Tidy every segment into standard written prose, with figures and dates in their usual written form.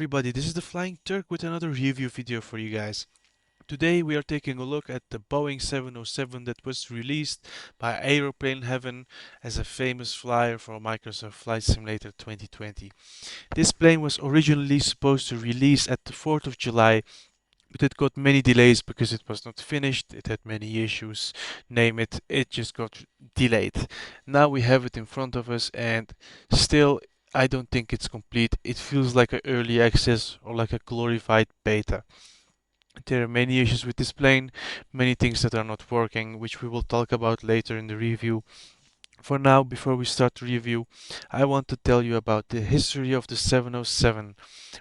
everybody, this is the Flying Turk with another review video for you guys. Today we are taking a look at the Boeing 707 that was released by Aeroplane Heaven as a famous flyer for Microsoft Flight Simulator 2020. This plane was originally supposed to release at the 4th of July, but it got many delays because it was not finished, it had many issues, name it, it just got delayed. Now we have it in front of us and still I don't think it's complete. It feels like an early access or like a glorified beta. There are many issues with this plane, many things that are not working, which we will talk about later in the review. For now, before we start the review, I want to tell you about the history of the 707.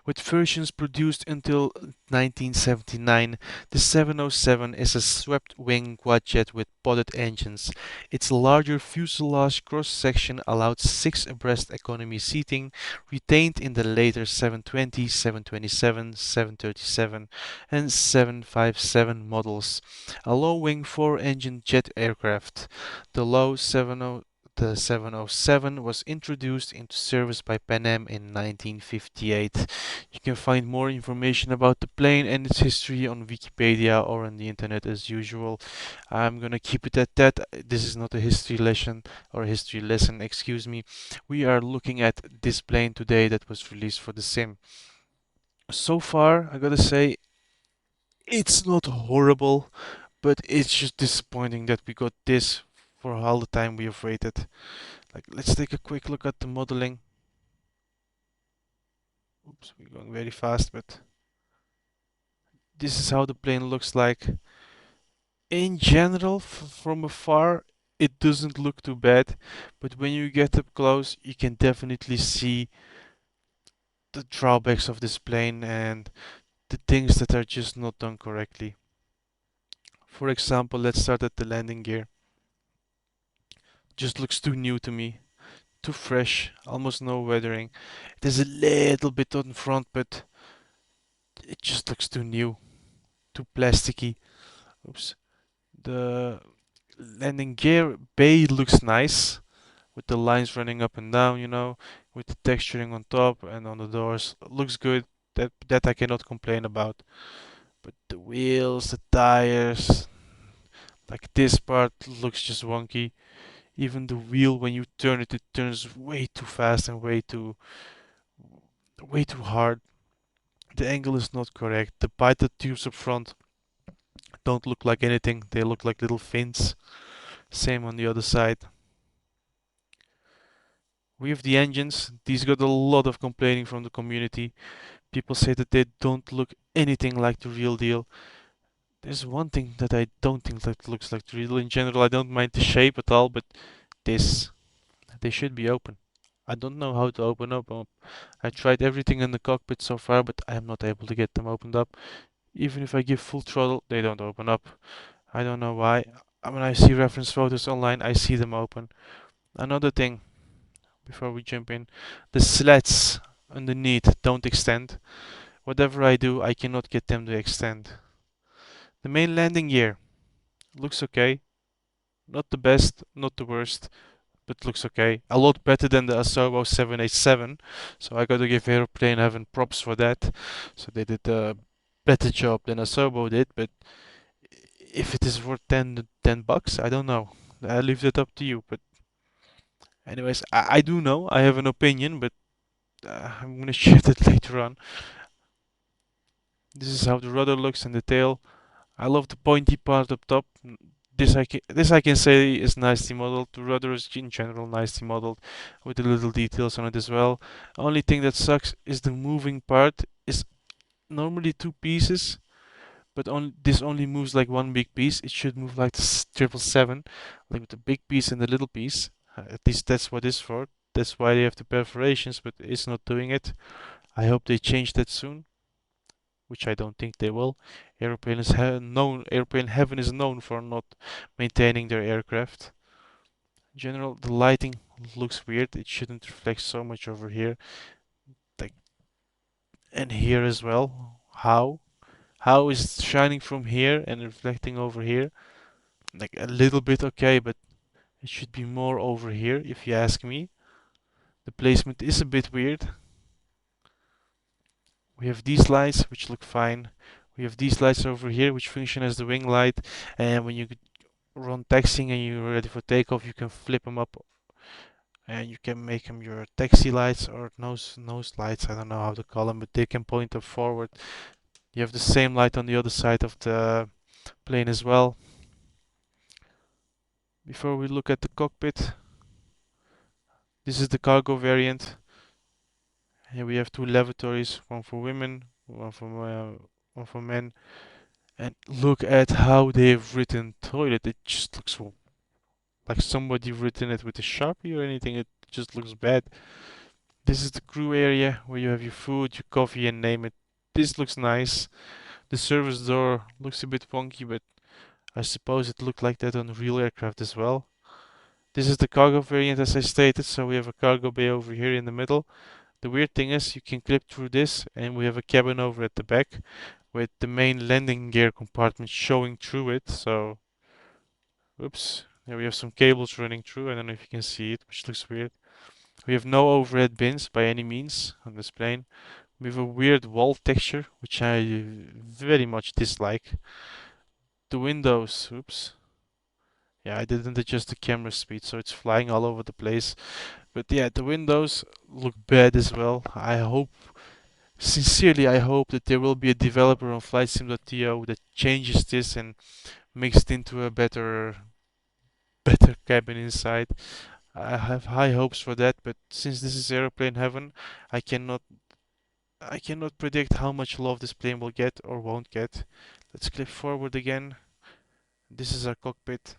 With versions produced until 1979, the 707 is a swept-wing quadjet with podded engines. Its larger fuselage cross-section allowed 6 abreast economy seating, retained in the later 720, 727, 737 and 757 models. A low-wing 4-engine jet aircraft. The 707 was introduced into service by Pan Am in 1958. You can find more information about the plane and its history on Wikipedia or on the internet as usual. I'm gonna keep it at that. This is not a history lesson, excuse me. We are looking at this plane today that was released for the sim. So far, I gotta say, it's not horrible, but it's just disappointing that we got this for all the time we have waited. Like, let's take a quick look at the modeling. Oops, we're going very fast, but this is how the plane looks like. In general, from afar, it doesn't look too bad, but when you get up close, you can definitely see the drawbacks of this plane and the things that are just not done correctly. For example, let's start at the landing gear. Just looks too new to me. Too fresh, almost no weathering. There's a little bit on front, but it just looks too new, too plasticky. Oops. The landing gear bay looks nice with the lines running up and down, with the texturing on top and on the doors. Looks good. That I cannot complain about. But the wheels, the tires, like this part looks just wonky. Even the wheel, when you turn it, it turns way too fast and way too hard. The angle is not correct. The pitot tubes up front don't look like anything. They look like little fins. Same on the other side. We have the engines. These got a lot of complaining from the community. People say that they don't look anything like the real deal. There's one thing that I don't think that looks like the real deal. In general, I don't mind the shape at all, but this, they should be open. I don't know how to open up. I tried everything in the cockpit so far, but I am not able to get them opened up. Even if I give full throttle, they don't open up. I don't know why. When I see reference photos online, I see them open. Another thing, before we jump in, the slats underneath don't extend. Whatever I do, I cannot get them to extend. The main landing gear looks okay. Not the best, not the worst, but looks okay. A lot better than the Asobo 787. So I gotta give Aeroplane Heaven props for that. So they did a better job than Asobo did, but if it is worth 10 bucks, I don't know. I leave that up to you. But anyways, I do know. I have an opinion, but I'm gonna share that later on. This is how the rudder looks and the tail. I love the pointy part up top. This I can say is nicely modeled. The rudder is in general nicely modeled with the little details on it as well. Only thing that sucks is the moving part is normally two pieces, but this only moves like one big piece. It should move like the 777, like with the big piece and the little piece. At least that's what it's for. That's why they have the perforations, but it's not doing it. I hope they change that soon, which I don't think they will. Airplane Heaven is known for not maintaining their aircraft. In general, the lighting looks weird. It shouldn't reflect so much over here, like, and here as well. How? How is it shining from here and reflecting over here? Like a little bit okay, but it should be more over here if you ask me. The placement is a bit weird. We have these lights which look fine. We have these lights over here which function as the wing light, and when you run taxiing and you're ready for takeoff, you can flip them up and you can make them your taxi lights or nose lights. I don't know how to call them, but they can point up forward. You have the same light on the other side of the plane as well. Before we look at the cockpit, this is the cargo variant. Here we have two lavatories, one for women, one for men. And look at how they've written toilet. It just looks like somebody written it with a Sharpie or anything. It just looks bad. This is the crew area where you have your food, your coffee, and name it. This looks nice. The service door looks a bit funky, but I suppose it looked like that on real aircraft as well. This is the cargo variant as I stated, so we have a cargo bay over here in the middle. The weird thing is you can clip through this and we have a cabin over at the back with the main landing gear compartment showing through it. So, oops, there we have some cables running through. I don't know if you can see it, which looks weird. We have no overhead bins by any means on this plane. We have a weird wall texture, which I very much dislike. The windows, oops. Yeah, I didn't adjust the camera speed, so it's flying all over the place. But yeah, the windows look bad as well. Sincerely, I hope that there will be a developer on FlightSim.to that changes this and makes it into a better cabin inside. I have high hopes for that, but since this is aeroplane heaven, I cannot I cannot predict how much love this plane will get or won't get. Let's click forward again. This is our cockpit.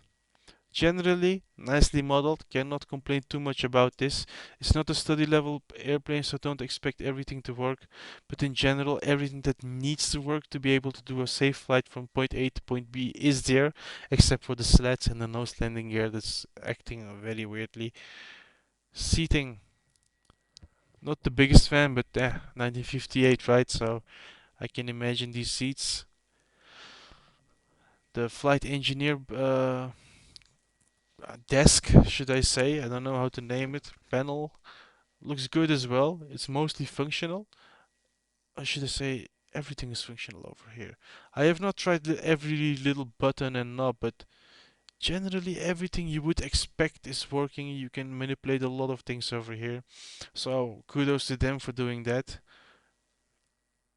Generally, nicely modeled, cannot complain too much about this. It's not a study level airplane, so don't expect everything to work. But in general, everything that needs to work to be able to do a safe flight from point A to point B is there, except for the slats and the nose landing gear that's acting very weirdly. Seating, not the biggest fan, but 1958, right? So I can imagine these seats. The flight engineer desk, should I say? I don't know how to name it. Panel looks good as well. It's mostly functional. Or should I say everything is functional over here? I have not tried every little button and knob, but generally everything you would expect is working. You can manipulate a lot of things over here. So kudos to them for doing that.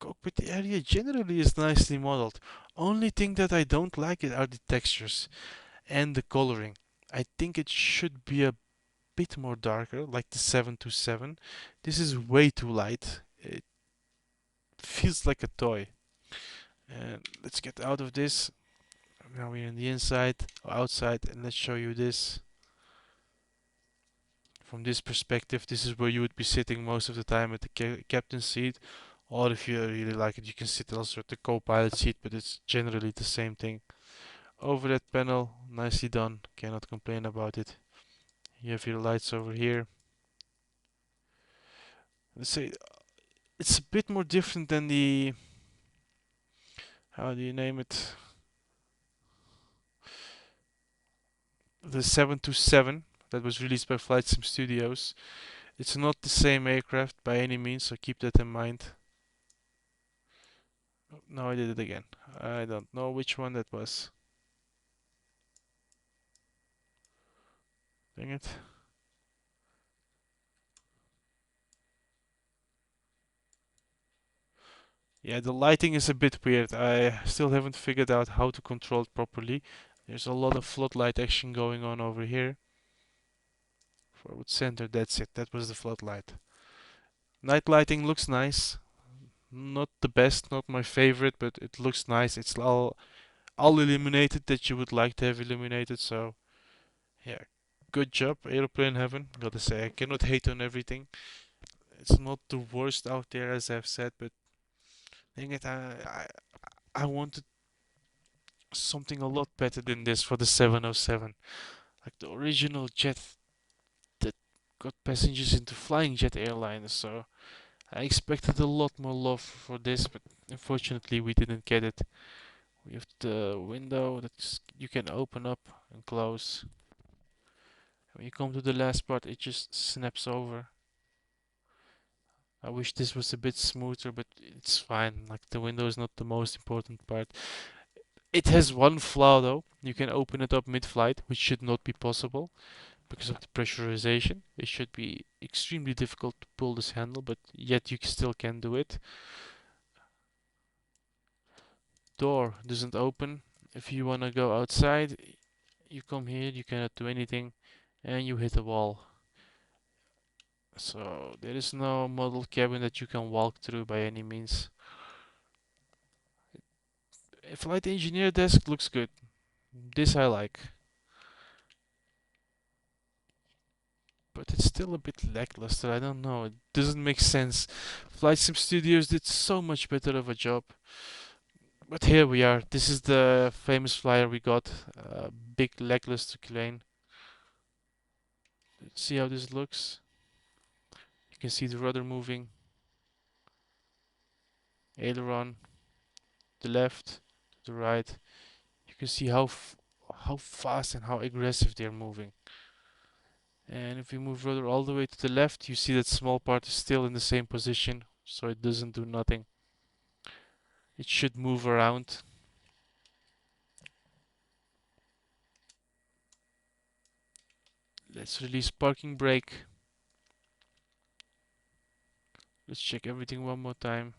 Cockpit area generally is nicely modeled. Only thing that I don't like it are the textures and the coloring. I think it should be a bit more darker, like the 727. This is way too light. It feels like a toy. And let's get out of this. Now we're in the inside, or outside, and let's show you this. From this perspective, this is where you would be sitting most of the time at the captain's seat. Or if you really like it, you can sit also at the co-pilot seat, but it's generally the same thing. Over that panel, nicely done. Cannot complain about it. You have your lights over here. Let's say it's a bit more different than the, how do you name it? The 727 that was released by Flight Sim Studios. It's not the same aircraft by any means, so keep that in mind. No, I did it again. I don't know which one that was. Dang it. Yeah, the lighting is a bit weird. I still haven't figured out how to control it properly. There's a lot of floodlight action going on over here. Forward center, that's it. That was the floodlight. Night lighting looks nice. Not the best, not my favorite, but it looks nice. It's all illuminated that you would like to have illuminated, so yeah. Good job, Aeroplane Heaven. Gotta say, I cannot hate on everything. It's not the worst out there, as I've said, but dang it, I wanted something a lot better than this for the 707. Like the original jet that got passengers into flying jet airliners, so I expected a lot more love for this, but unfortunately we didn't get it. We have the window that you can open up and close. When you come to the last part, it just snaps over. I wish this was a bit smoother, but it's fine. Like the window is not the most important part. It has one flaw though. You can open it up mid-flight, which should not be possible because of the pressurization. It should be extremely difficult to pull this handle, but yet you still can do it. Door doesn't open. If you want to go outside, you come here, you cannot do anything, and you hit a wall. So there is no model cabin that you can walk through by any means. A flight engineer desk looks good. This I like. But it's still a bit lackluster. I don't know. It doesn't make sense. Flight Sim Studios did so much better of a job. But here we are. This is the famous flyer we got. Big lackluster plane. See how this looks? You can see the rudder moving. Aileron, the left, the right. You can see how fast and how aggressive they're moving. And if we move rudder all the way to the left, you see that small part is still in the same position, so it doesn't do nothing. It should move around. Let's release parking brake. Let's check everything one more time.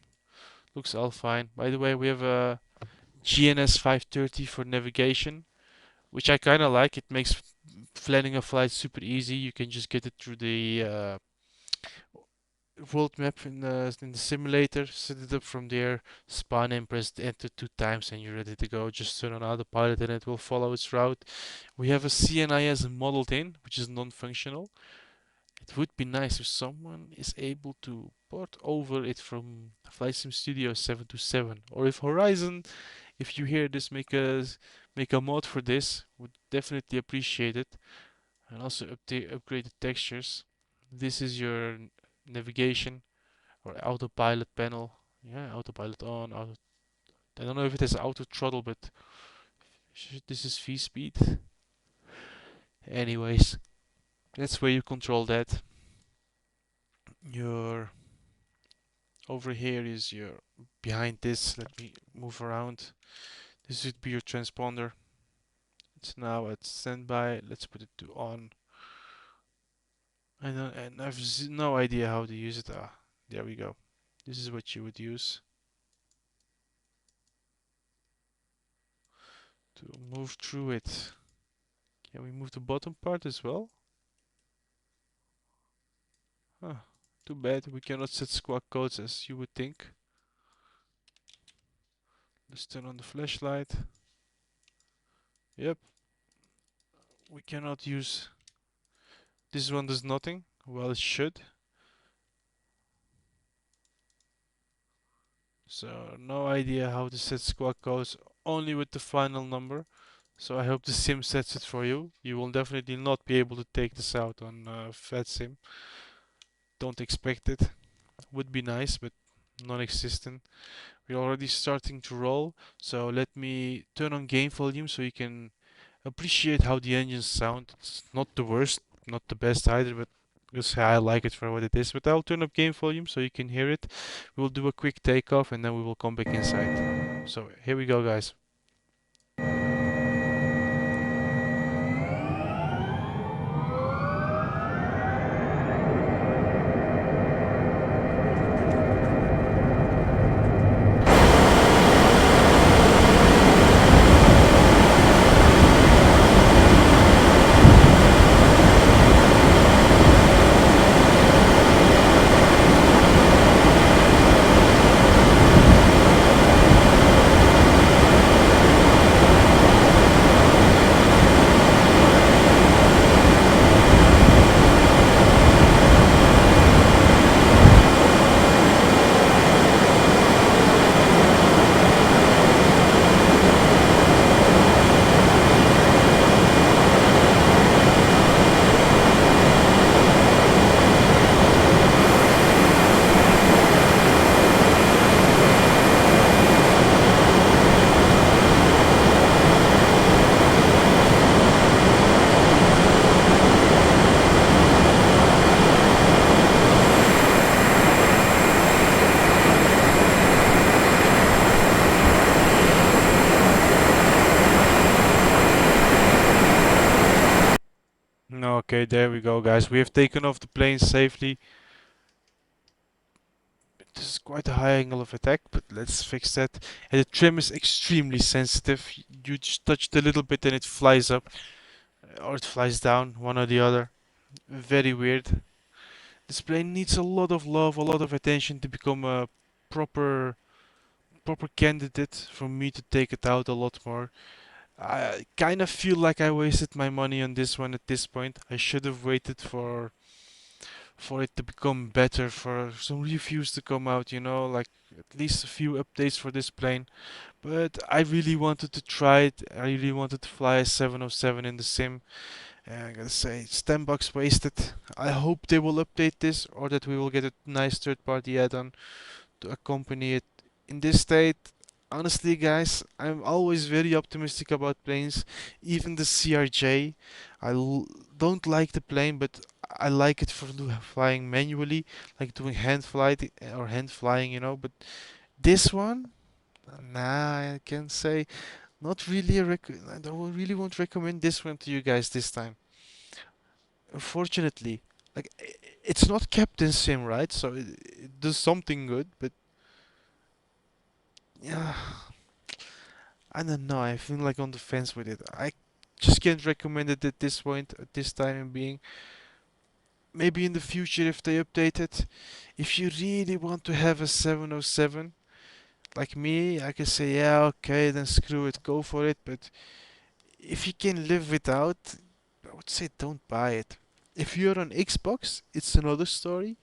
Looks all fine. By the way, we have a GNS 530 for navigation, which I kind of like. It makes planning a flight super easy. You can just get it through the world map in the simulator, set it up from there, spawn and press enter 2 times, and you're ready to go. Just turn on autopilot and it will follow its route. We have a CNIS modeled in, which is non-functional. It would be nice if someone is able to port over it from Flight Sim Studio 727, or if Horizon, if you hear this, make a mod for this. Would definitely appreciate it. And also upgrade the textures. This is your navigation or autopilot panel. Yeah, autopilot on. I don't know if it has auto throttle, but this is V speed. Anyways, that's where you control that. Your over here is your behind this. Let me move around. This would be your transponder. It's now at standby. Let's put it to on. And I've no idea how to use it. Ah, there we go. This is what you would use to move through it. Can we move the bottom part as well? Huh. Too bad we cannot set squawk codes as you would think. Let's turn on the flashlight. Yep. We cannot use. This one does nothing. Well, it should. So, no idea how to set squawk codes, only with the final number. So I hope the sim sets it for you. You will definitely not be able to take this out on Fat Sim. Don't expect it. Would be nice, but non-existent. We're already starting to roll, so let me turn on game volume so you can appreciate how the engines sound. It's not the worst, not the best either, but because I like it for what it is. But I'll turn up game volume so you can hear it. We'll do a quick takeoff and then we will come back inside. So here we go, guys. Okay, there we go, guys. We have taken off the plane safely. This is quite a high angle of attack, but let's fix that. And the trim is extremely sensitive. You just touch it a little bit and it flies up, or it flies down, one or the other. Very weird. This plane needs a lot of love, a lot of attention to become a proper proper candidate for me to take it out a lot more. I kind of feel like I wasted my money on this one at this point. I should have waited for it to become better, for some reviews to come out, like at least a few updates for this plane. But I really wanted to try it. I really wanted to fly a 707 in the sim. And I gotta say, it's $10 wasted. I hope they will update this or that we will get a nice third party add-on to accompany it. In this state, honestly, guys, I'm always very optimistic about planes. Even the CRJ, don't like the plane, but I like it for flying manually, like doing hand flight or hand flying, But this one, nah, I can say not really. I don't really won't recommend this one to you guys this time. Unfortunately, like it's not Captain Sim, right? So it does something good, but yeah, I don't know. I feel like on the fence with it. I just can't recommend it at this point, at this time being. Maybe in the future if they update it. If you really want to have a 707, like me, I can say, yeah, okay, then screw it, go for it. But if you can live without, I would say don't buy it. If you're on Xbox, it's another story.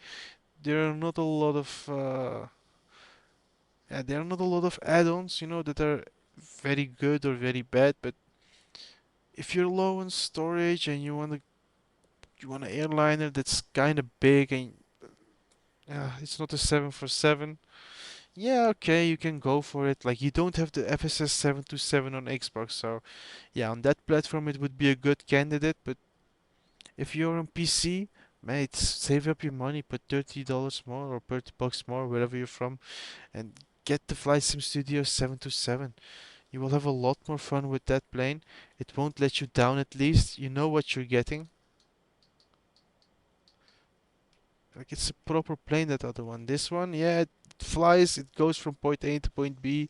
There are not a lot of, yeah, there are not a lot of add-ons, that are very good or very bad. But if you're low on storage and you want an airliner that's kind of big and it's not a 747, yeah, okay, you can go for it. Like you don't have the FSS 727 on Xbox, so yeah, on that platform it would be a good candidate. But if you're on PC, mate, save up your money, put $30 more or $30 more wherever you're from, and get the Flight Sim Studio 727. You will have a lot more fun with that plane. It won't let you down. At least you know what you're getting. Like it's a proper plane, that other one. This one, yeah, it flies, it goes from point A to point B.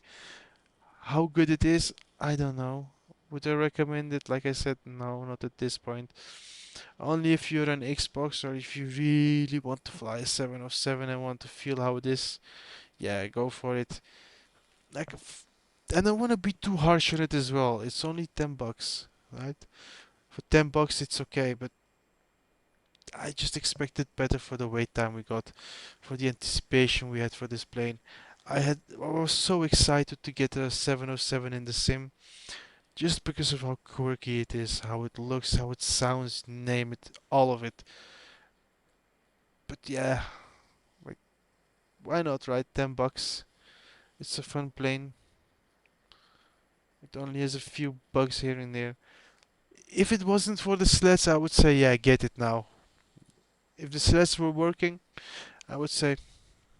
How good it is, I don't know. Would I recommend it? Like I said, no, not at this point. Only if you're an Xbox or if you really want to fly a 707 and want to feel how it is, yeah, go for it. Like, I don't want to be too harsh on it as well. It's only $10, right? For $10, it's okay, but I just expected better for the wait time we got, for the anticipation we had for this plane. I was so excited to get a 707 in the sim, just because of how quirky it is, how it looks, how it sounds, name it, all of it. But yeah, like why not, right? $10. It's a fun plane. It only has a few bugs here and there. If it wasn't for the sleds, I would say yeah, get it now. If the sleds were working, I would say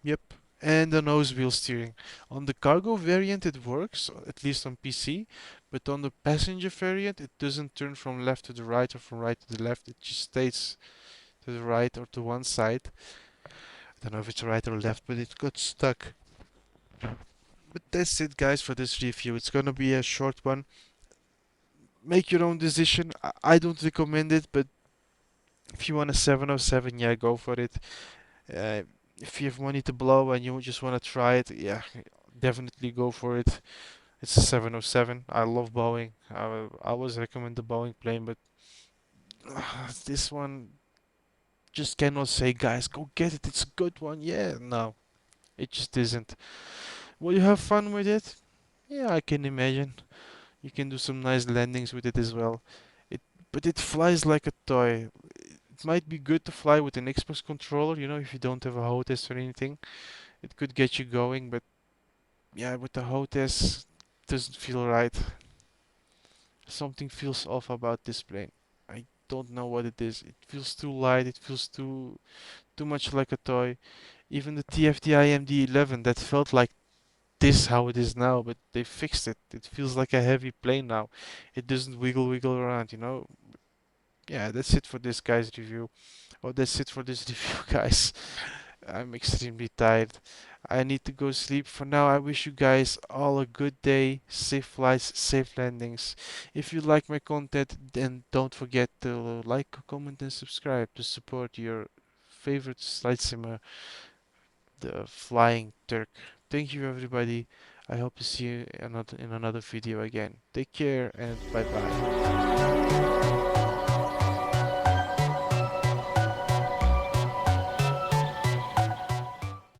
yep. And the nose wheel steering. On the cargo variant it works, at least on PC, but on the passenger variant it doesn't turn from left to the right or from right to the left. It just stays to the right or to one side. I don't know if it's right or left, but it got stuck. But that's it, guys, for this review. It's gonna be a short one. Make your own decision. I don't recommend it, but if you want a 707, yeah, go for it. Uh, if you have money to blow and you just want to try it, yeah, definitely go for it. It's a 707. I love Boeing. I always recommend the Boeing plane, but this one just cannot say, guys, go get it. It's a good one. Yeah, no, it just isn't. Will you have fun with it? Yeah, I can imagine. You can do some nice landings with it as well. It, but it flies like a toy. It might be good to fly with an Xbox controller, if you don't have a HOTAS or anything. It could get you going, but yeah, with the HOTAS, it doesn't feel right. Something feels off about this plane. I don't know what it is. It feels too light. It feels too much like a toy. Even the TFT IMD-11 that felt like this how it is now, but they fixed it. It feels like a heavy plane now. It doesn't wiggle around. yeah, that's it for this guy's review. Oh, that's it for this review, guys. I'm extremely tired. I need to go sleep. For now, I wish you guys all a good day, safe flights, safe landings. If you like my content, then don't forget to like, comment, and subscribe to support your favorite flight simmer, the Flying Turk. Thank you, everybody. I hope to see you in another video again. Take care and bye bye.